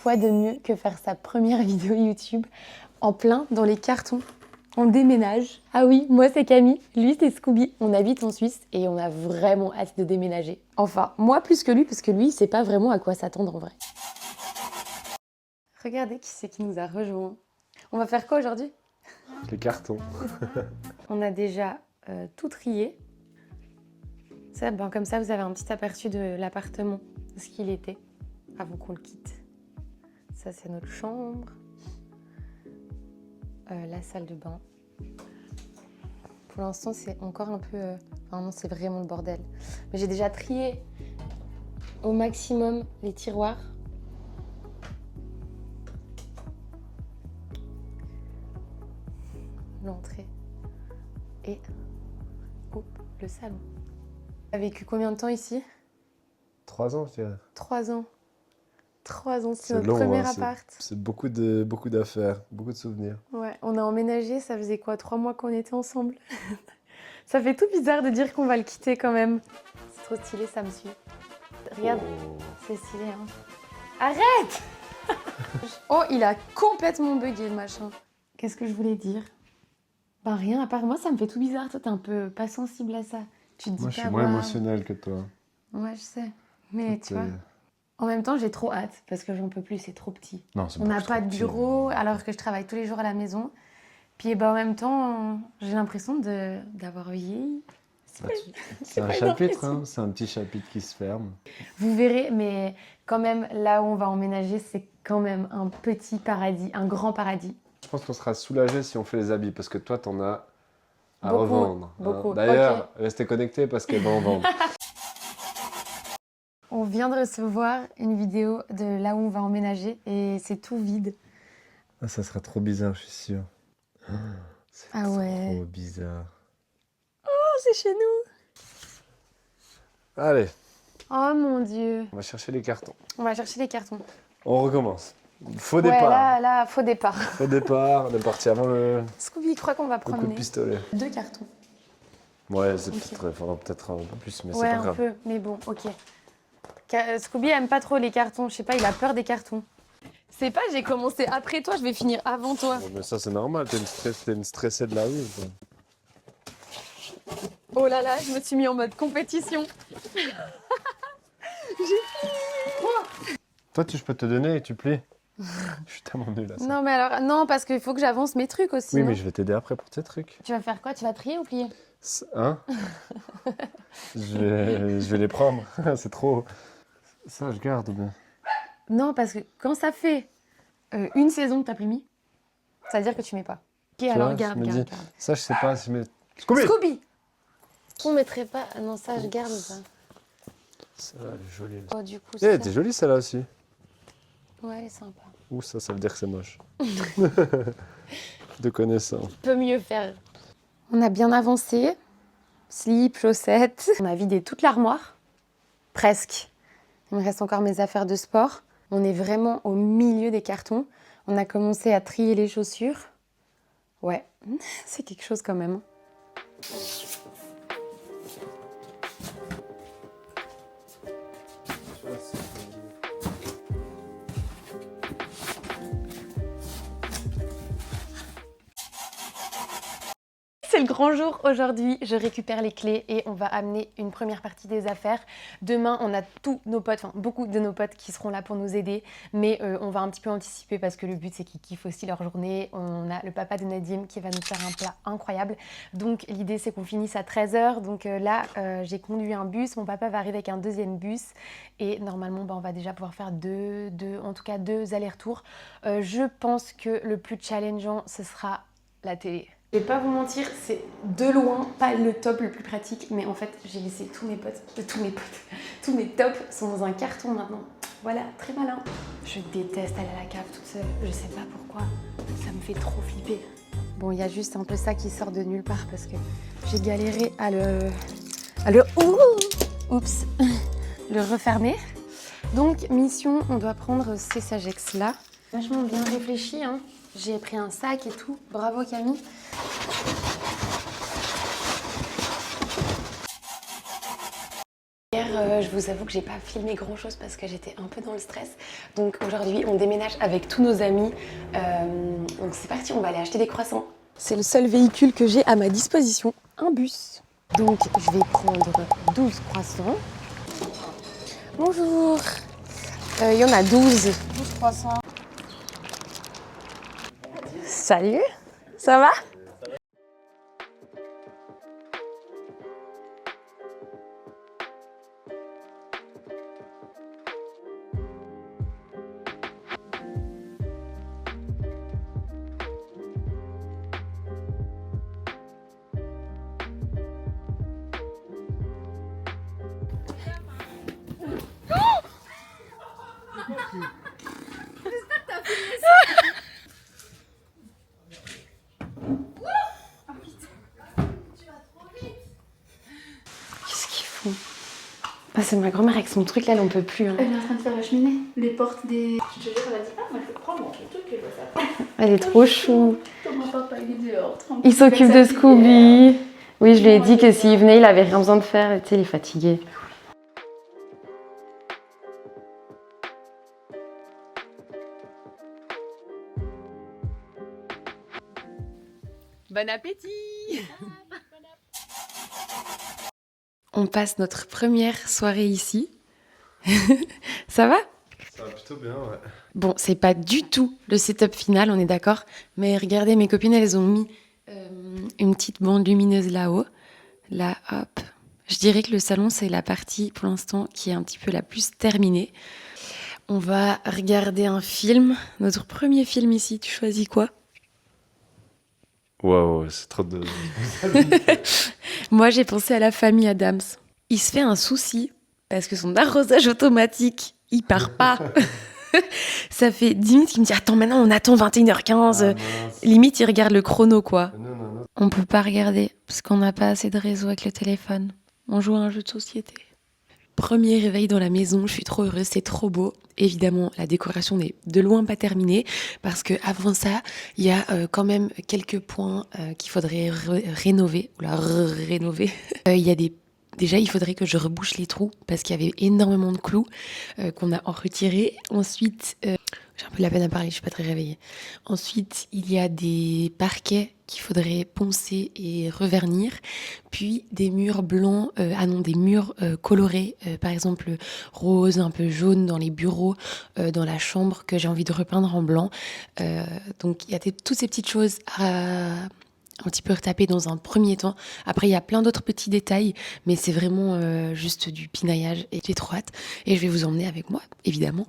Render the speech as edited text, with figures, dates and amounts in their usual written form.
quoi de mieux que faire sa première vidéo YouTube en plein dans les cartons? On déménage. Ah oui, moi c'est Camille, lui c'est Scooby. On habite en Suisse et on a vraiment hâte de déménager. Enfin, moi plus que lui, parce que lui, il sait pas vraiment à quoi s'attendre en vrai. Regardez qui c'est qui nous a rejoints. On va faire quoi aujourd'hui? Les cartons. On a déjà tout trié. Ça, ben, comme ça, vous avez un petit aperçu de l'appartement, de ce qu'il était, avant qu'on le quitte. Ça, c'est notre chambre. La salle de bain. Pour l'instant, c'est encore un peu... Enfin non, c'est vraiment le bordel. Mais j'ai déjà trié au maximum les tiroirs. L'entrée. Et le salon. Tu as vécu combien de temps ici? 3 ans, je dirais. 3 ans. 3 ans, c'est notre long, premier hein, appart. C'est beaucoup d'affaires, beaucoup de souvenirs. Ouais, on a emménagé, ça faisait quoi, 3 mois qu'on était ensemble? Ça fait tout bizarre de dire qu'on va le quitter quand même. C'est trop stylé, ça me suit. Regarde, c'est stylé, hein. Arrête! Oh, il a complètement bugué le machin. Qu'est-ce que je voulais dire? Ben rien, à part moi, ça me fait tout bizarre. Toi, t'es un peu pas sensible à ça. Tu te dis Moi, pas, je suis moins émotionnel que toi. Ouais, je sais. Mais tu vois... En même temps, j'ai trop hâte parce que j'en peux plus, c'est trop petit. Non, c'est on n'a pas de bureau alors que je travaille tous les jours à la maison. Puis bah, en même temps, j'ai l'impression d'avoir vieilli. C'est un chapitre, hein, c'est un petit chapitre qui se ferme. Vous verrez, mais quand même, là où on va emménager, c'est quand même un petit paradis, un grand paradis. Je pense qu'on sera soulagé si on fait les habits parce que toi, t'en as à Beaucoup, revendre. beaucoup. D'ailleurs, Ok. restez connectés parce qu'elle va en vendre. On vient de recevoir une vidéo de là où on va emménager et c'est tout vide. Ah, ça serait trop bizarre, je suis sûr. C'est trop bizarre. Oh, c'est chez nous. Allez, Oh mon Dieu. on va chercher les cartons. On va chercher les cartons. On recommence. Faux Ouais, départ. là, faux départ. Faux départ, on est parti avant le Scooby, je crois qu'on va coup de promener. pistolet. 2 cartons. Ouais, c'est Ok. peut-être, faudra peut-être un peu plus, mais c'est Ouais, pas un grave. peu, mais bon, ok. Scooby aime pas trop les cartons, je sais pas, il a peur des cartons. C'est pas, j'ai commencé après toi, je vais finir avant toi. Ouais, mais ça, c'est normal, t'es une stressée de la vie. Quoi. Oh là là, je me suis mis en mode compétition. Toi, je peux te donner et tu plies. Je suis tellement nul à ça. Non, mais alors, non, parce qu'il faut que j'avance mes trucs aussi. Oui, non mais je vais t'aider après pour tes trucs. Tu vas faire quoi? Tu vas trier ou plier? Hein? je vais les prendre. C'est trop. Ça, je garde. Mais... Non, parce que quand ça fait une saison que t'as plus mis, ça veut dire que tu mets pas. Ok, Tu alors vois, garde, je me garde, dis, garde. ça, je sais pas si mais. Scooby! Scooby! On mettrait pas. Non, ça, je garde ou pas? Celle-là, elle est jolie. Oh, du coup, Eh, ça... t'es jolie celle-là aussi. Ouais, elle est sympa. Ouh, ça veut dire que c'est moche. De connaissance. Peut mieux faire. On a bien avancé. Slip, chaussettes. On a vidé toute l'armoire. Presque. Il me reste encore mes affaires de sport. On est vraiment au milieu des cartons. On a commencé à trier les chaussures. Ouais, c'est quelque chose quand même. C'est le grand jour aujourd'hui, je récupère les clés et on va amener une première partie des affaires. Demain, on a tous nos potes, enfin beaucoup de nos potes qui seront là pour nous aider, mais on va un petit peu anticiper parce que le but c'est qu'ils kiffent aussi leur journée. On a le papa de Nadim qui va nous faire un plat incroyable, donc l'idée c'est qu'on finisse à 13 h. Donc là, j'ai conduit un bus, mon papa va arriver avec un deuxième bus et normalement on va déjà pouvoir faire deux allers-retours. Je pense que le plus challengeant, ce sera la télé. Je vais pas vous mentir, c'est de loin pas le top le plus pratique, mais en fait j'ai laissé tous mes tops sont dans un carton maintenant. Voilà, très malin. Je déteste aller à la cave toute seule, je sais pas pourquoi, ça me fait trop flipper. Bon, il y a juste un peu ça qui sort de nulle part parce que j'ai galéré à le refermer. Donc mission, on doit prendre ces sagex là. Vachement bien réfléchi, hein. J'ai pris un sac et tout. Bravo Camille. Hier, je vous avoue que j'ai pas filmé grand chose parce que j'étais un peu dans le stress. Donc aujourd'hui on déménage avec tous nos amis. Donc c'est parti, on va aller acheter des croissants. C'est le seul véhicule que j'ai à ma disposition, un bus. Donc je vais prendre 12 croissants. Bonjour. Il y en a 12 croissants. Salut, ça va? Qu'est-ce qu'ils font? Ah, c'est ma grand-mère avec son truc là, elle en peut plus. Hein. Elle est en train de faire la cheminée, les portes des... Je te jure, elle a dit, ah moi je vais prendre mon truc et je vais faire. Elle est trop chou. Ton papa il est dehors, tranquille. Il s'occupe de Scooby. Oui, je lui ai dit que s'il venait, il avait rien besoin de faire. Tu sais, il est fatigué. Bon appétit! On passe notre première soirée ici. Ça va? Ça va plutôt bien, ouais. Bon, c'est pas du tout le setup final, on est d'accord. Mais regardez, mes copines, elles ont mis une petite bande lumineuse là-haut. Là, hop. Je dirais que le salon, c'est la partie, pour l'instant, qui est un petit peu la plus terminée. On va regarder un film. Notre premier film ici, tu choisis quoi? Waouh, c'est trop de... Moi, j'ai pensé à La Famille Adams. Il se fait un souci parce que son arrosage automatique, il part pas. Ça fait 10 minutes qu'il me dit « Attends, maintenant, on attend 21h15. Limite, il regarde le chrono, quoi. Non. On peut pas regarder parce qu'on n'a pas assez de réseau avec le téléphone. On joue à un jeu de société. Premier réveil dans la maison, je suis trop heureuse, c'est trop beau. Évidemment, la décoration n'est de loin pas terminée parce que avant ça, il y a quand même quelques points qu'il faudrait rénover. Oula, rénover. Il y a Déjà, il faudrait que je rebouche les trous parce qu'il y avait énormément de clous qu'on a en retiré. Ensuite, j'ai un peu de la peine à parler, je suis pas très réveillée. Ensuite, il y a des parquets qu'il faudrait poncer et revernir. Puis des murs blancs, des murs colorés, par exemple rose, un peu jaune dans les bureaux, dans la chambre que j'ai envie de repeindre en blanc. Donc il y a toutes ces petites choses à un petit peu retaper dans un premier temps. Après, il y a plein d'autres petits détails, mais c'est vraiment juste du pinaillage et j'ai trop hâte. Et je vais vous emmener avec moi, évidemment.